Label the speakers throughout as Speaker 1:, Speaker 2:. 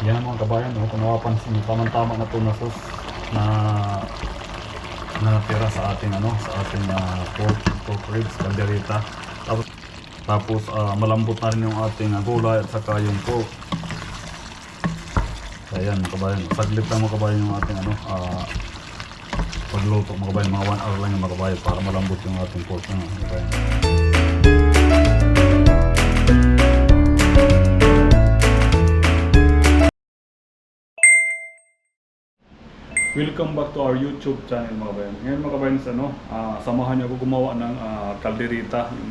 Speaker 1: Yan mga kabayan, no? Kung napapansin nyo, tamang-tama na ito na sauce na natira sa ating sa ating pork ribs, caldereta. Tapos malambot na rin yung ating gulay at saka yung pork. Ayan mga kabayan, saglit lang mga kabayan yung ating pagluto mga kabayan, mga 1 hour lang yung mga kabayan para malambot yung ating pork na mga kabayan. Welcome back to our YouTube channel mga kabayan. Ngayon mga kabayan, samahan niyo ako gumawa ng caldereta, yung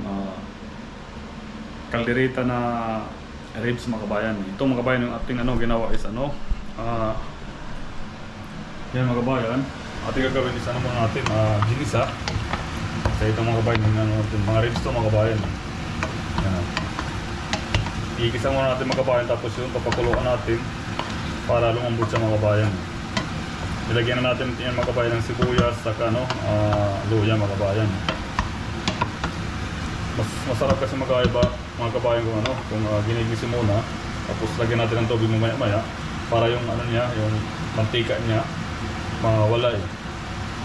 Speaker 1: caldereta na ribs mga kabayan. Ito mga kabayan yung ating ginawa is yan mga kabayan. Ating gagawin is muna natin ginisa. Sa ito mga kabayan yung mga ribs to mga kabayan. Yan. Igisa muna natin mga kabayan, tapos yun papakuluan natin para lumambot sa mga kabayan. Ilagyan na natin yan mga kabayan ng sibuyas, saka luya mga kabayan. Masarap kasi magkaiba mga kabayan kung ginigisi muna, tapos lagyan natin ng tubig mamaya-maya para yung niya, yung mantika niya mawala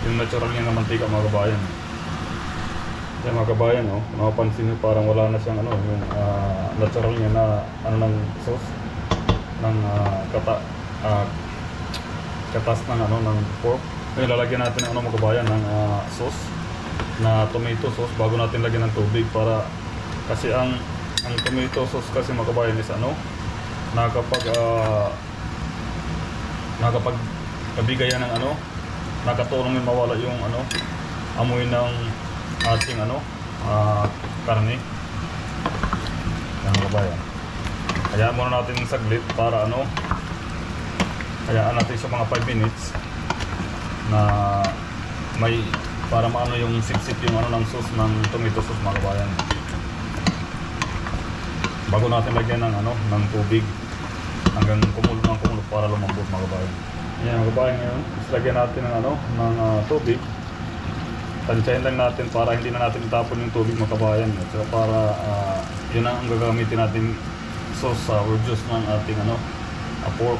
Speaker 1: yung natural niya na mantika mga kabayan. Yan mga kabayan, kung napapansin nyo parang wala na siyang yung natural niya na ng sauce ng katas ng pork. Ngayon lalagyan natin ng mga kabayan ng sauce na tomato sauce bago natin lagyan ng tubig, para kasi ang tomato sauce kasi mga kabayan is nakapagpabigayan ng nakatulong yung mawala yung amoy ng ating karne. Yan mga kabayan, hayaan muna natin saglit para hayaan natin sa mga 5 minutes na para maano yung sip-sip yung ng sauce ng tomato sauce mga kabayan, bago natin lagyan ng tubig hanggang kumulo para lumambot mga kabayan. Yan mga kabayan, ngayon lagyan natin ng tubig. Tansyahin lang natin para hindi na natin itapon yung tubig mga kabayan. So para yun ang gagamitin natin sauce or juice ng ating pork.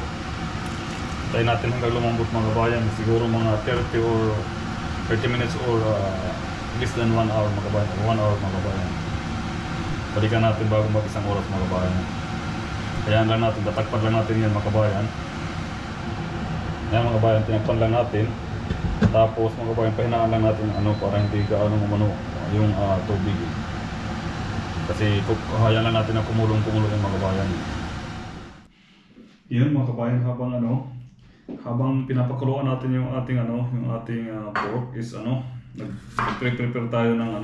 Speaker 1: Tayo natin hanggang lumambot mga kabayan, siguro mga 30 minutes or less than 1 hour mga kabayan, 1 hour mga kabayan. Balikan natin bago mag-isang oras mga kabayan. Kaya lang natin, tatakpan lang natin yan mga kabayan. Yan mga kabayan, tinakpan lang natin. Tapos mga kabayan, pahinaan lang natin para hindi umano yung tubig. Kasi hayaan lang natin na kumulong yung mga kabayan. Yan mga kabayan, habang pinapakuluan natin yung ating pork is nag-prepare tayo ng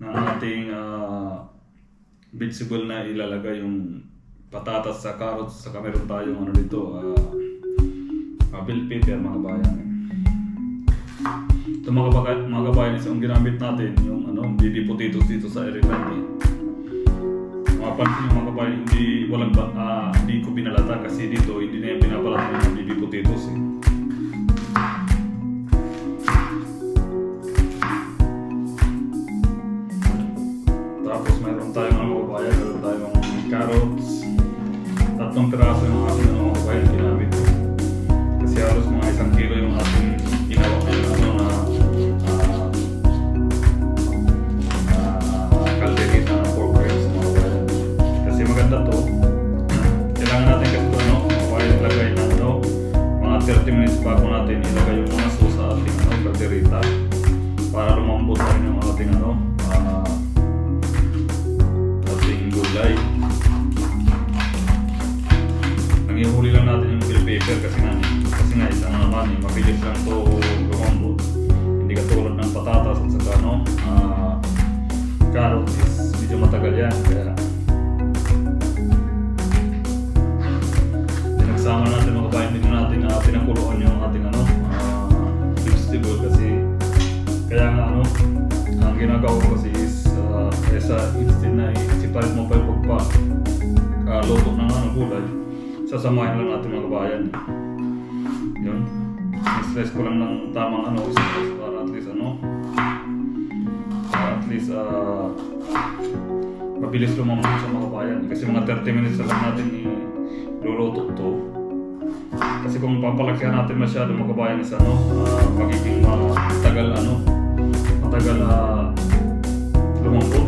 Speaker 1: ng ating vegetable na ilalagay, yung patatas sa carrots, saka meron tayong dito bell pepper mga kabayan. Ito mga kabayan is ang ginamit natin yung baby potatoes dito sa Eripani. Mapansin yung mga kabayan, hindi ko binalata kasi dito hindi na yung pinabalatan ng baby potatoes Tapos mayroon tayong mga kabayan, mayroon tayong carrots, 3 piraso yung ating mga kabayan ginamit. Kasi halos mga 1 kilo yung ating ginawa caldereta na pork ribs mga kabayan. Kasi maganda to. Kailangan natin kasi ito ilagay ng mga 30 minutes bago natin ilagay yung mga sauce sa ating caldereta para lumambot na rin yung ating ating gulay. Nangihuli lang natin yung bell pepper kasi nga isa naman mabilis lang to lumambot. Hindi katulad ng patatas at saka carrot is medyo matagal yan, kaya pinagsama natin mga kabayan, dito natin pinakuluan yung ating vegetable. Kasi kaya nga ang ginagawa ko kasi is instead na isipalit mo pa yung pagpa-luto ng gulay, sasamahin lang natin mga kabayan. Yun, stress ko lang ng tamang stress para at least mabilis lumambot sa mga kabayan. Kasi mga 30 minutes lang natin luluto to. Kasi kung papalakihan natin masyado mga kabayan is magiging matagal lumambot.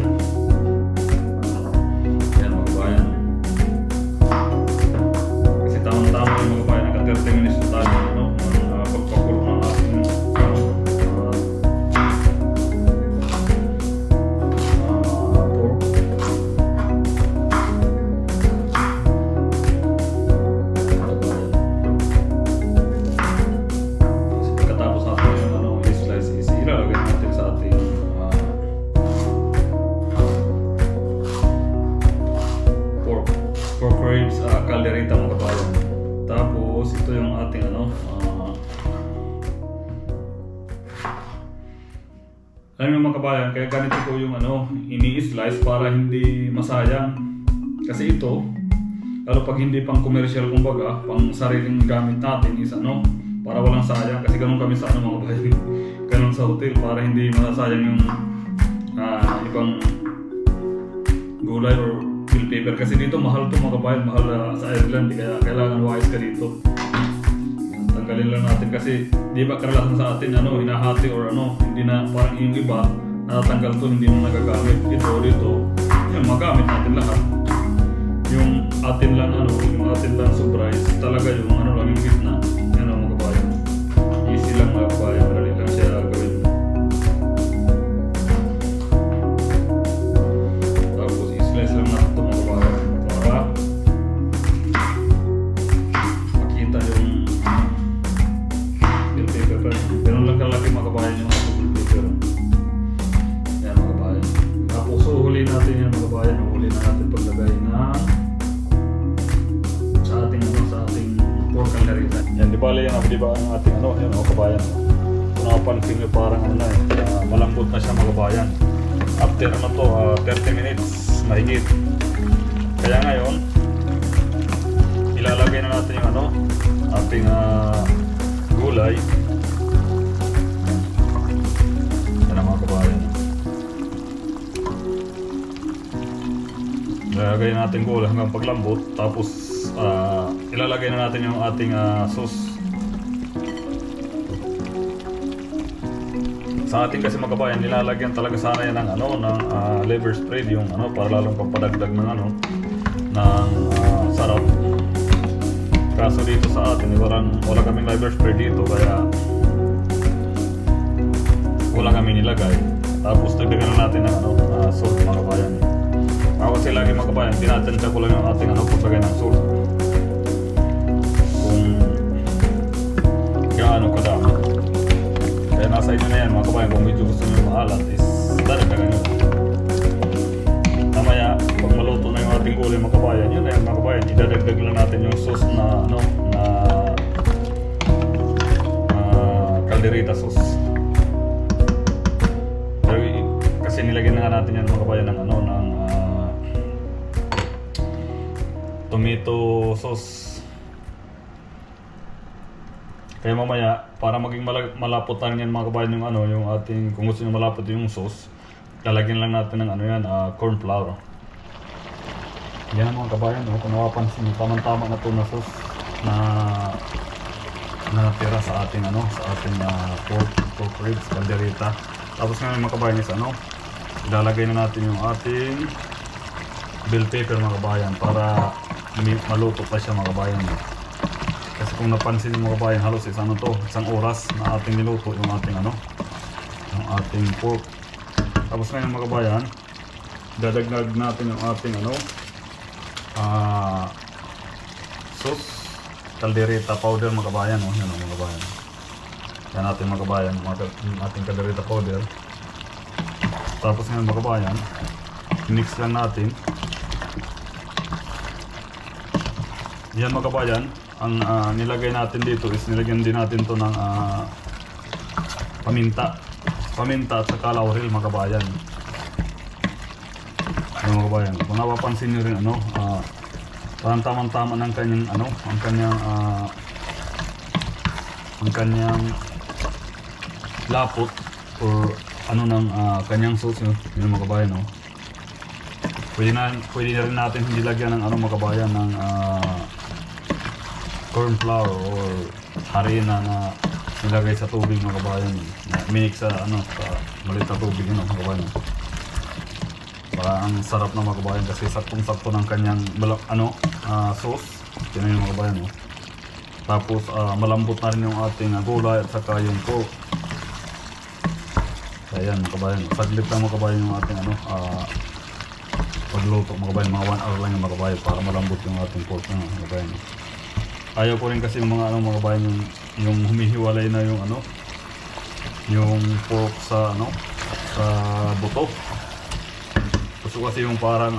Speaker 1: Yan mga kabayan. Kasi tamang-tama yung mga kabayan, naka 30 minutes na tayo pagpakulo ng ating pork. Kasi pagkatapos natin yung i-slice is ilalagay natin sa ating pork ribs, caldereta mga kabayan. Tapos ito yung ating alam niyo mga kabayan, kaya ganito ko yung ini-slice para hindi masayang. Kasi ito, lalo pag hindi pang commercial kumbaga, pang sariling gamit natin is para walang sayang. Kasi ganun kami sa mga kabayan, ganun sa hotel para hindi masasayang yung ibang gulay or bill paper. Kasi dito mahal to mga kabayan, mahal sa Ireland, kaya kailangan wise ka dito. Tanggalin lang natin kasi di ba karanasan sa atin hinahati or hindi na parang yung iba natatanggal to, hindi na nagagamit. Dito yung magamit natin lahat. Yung atin lang yung atin lang surprise talaga yung lang yung gitna. Yan mga kabayan. Easy lang mga kabayan, madali lang siya gawin. Tapos i-slice lang natin ito mga kabayan para makita yung bill paper. Ganun lang kalaki mga kabayan yung bill paper. Yan mga kabayan. Tapos huli natin yan mga kabayan. Huli na natin paglagay na sa ating pork caldereta. Yan, di ba yan di ba ang ating yan mga kabayan. Kung nakapansin nyo parang malambot na siya mga kabayan. After 30 minutes mahigit. Kaya ngayon ilalagay na natin yung ating gulay. Yan ang mga kabayan. Ilalagay natin gulay hanggang paglambot. Tapos ilalagay na natin yung ating sauce. Sa ating kasi mga kabayan, nilalagyan talaga sana yan ng liver spread, yung para lalong pampadagdag ng sarap. Kaso dito sa atin, wala kaming liver spread dito, kaya wala kami nilagay. Tapos dagdagan na natin ng salt mga kabayan. Ako kasi lagi mga kabayan, tinatansya ko lang yung ating paglagay ng salt. Kung gaano kadami. Kaya nasa inyo na yan mga kabayan, kung medyo gusto nyo maalat is dadagdagan nyo. Namaya, pag maluto na yung ating gulay mga kabayan, yun na yung mga kabayan, idadagdag lang natin yung sauce na caldereta sauce. Pero kasi nilagyan na nga natin yan mga kabayan ng ng tomato sauce. Kaya mamaya, para maging malapotan yan mga kabayan yung ating, kung gusto nyo malapot yung sauce, lalagyan lang natin ng corn flour. Yan mga kabayan, kung napapansin nyo, tamang-tama na ito na sauce na natira sa ating pork ribs, caldereta. Tapos ngayon mga kabayan is ilalagay na natin yung ating bell pepper mga kabayan para maluto pa siya mga kabayan. Kasi kung napansin yung mga kabayan, halos isang oras na ating niluto yung ating yung ating pork. Tapos ngayon mga kabayan, dadagdag natin yung ating sauce, caldereta powder mga kabayan. Yan mga kabayan. Yan natin mga kabayan, ating caldereta powder. Tapos ngayon mga kabayan, mix lang natin. Yan mga kabayan, ang nilagay natin dito is nilagyan din natin to ng paminta at saka laurel mga kabayan. Yan mga kabayan, kung napapansin nyo rin parang tamang-tama ng kanyang ang kanyang lapot or ng kanyang sauce yun mga kabayan. Pwede na rin natin hindi lagyan ng mga kabayan ng corn flour or harina na nilagay sa tubig mga kabayan. Minix sa sa maliit na tubig mga kabayan. Para ang sarap na mga kabayan kasi saktong-sakto ng kanyang sauce. Tingnan yung mga kabayan. Tapos malambot na rin yung ating gulay at saka yung pork. Ayan mga kabayan. Saglit lang mga kabayan yung ating pagluto mga kabayan. Mga 1 hour lang yung mga kabayan para malambot yung ating pork mga kabayan. Ayaw ko rin kasi yung mga mga kabayan yung humihiwalay na yung yung pork sa sa buto. Gusto kasi yung parang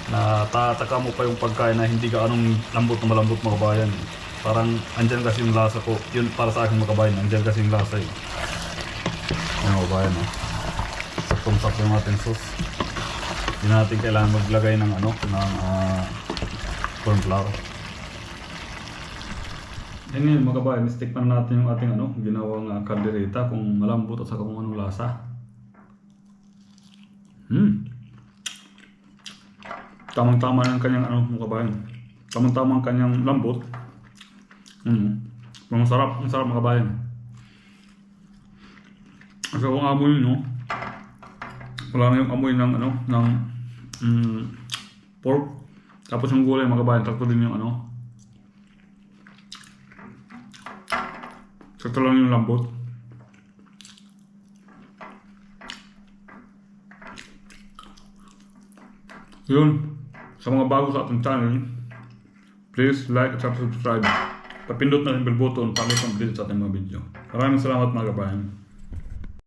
Speaker 1: natataka mo pa yung pagkain na hindi ka lambot na malambot mga kabayan. Parang andyan kasi yung lasa ko. Yun para sa akin mga kabayan, andyan kasi yung lasa eh. Yung mga kabayan saktong-sakto yung ating sauce. Hindi natin kailangan maglagay ng corn flour. Yan yun mga kabayan, stick pa natin yung ating ginawang kaldereta kung malambot at saka kung anong lasa. Tamang-tama ng kanyang mga kabayan. Tamang-tama ang kanyang lambot. Masarap, ang sarap mga kabayan. Kasi kung amoy nyo, wala na yung amoy ng pork. Tapos yung gulay mga kabayan, takto din yung sakto lang yung lambot. Yun. Sa mga bago sa ating channel, please like at subscribe. Papindot na rin bell button para sa update sa ating mga video. Maraming salamat mga kabayan.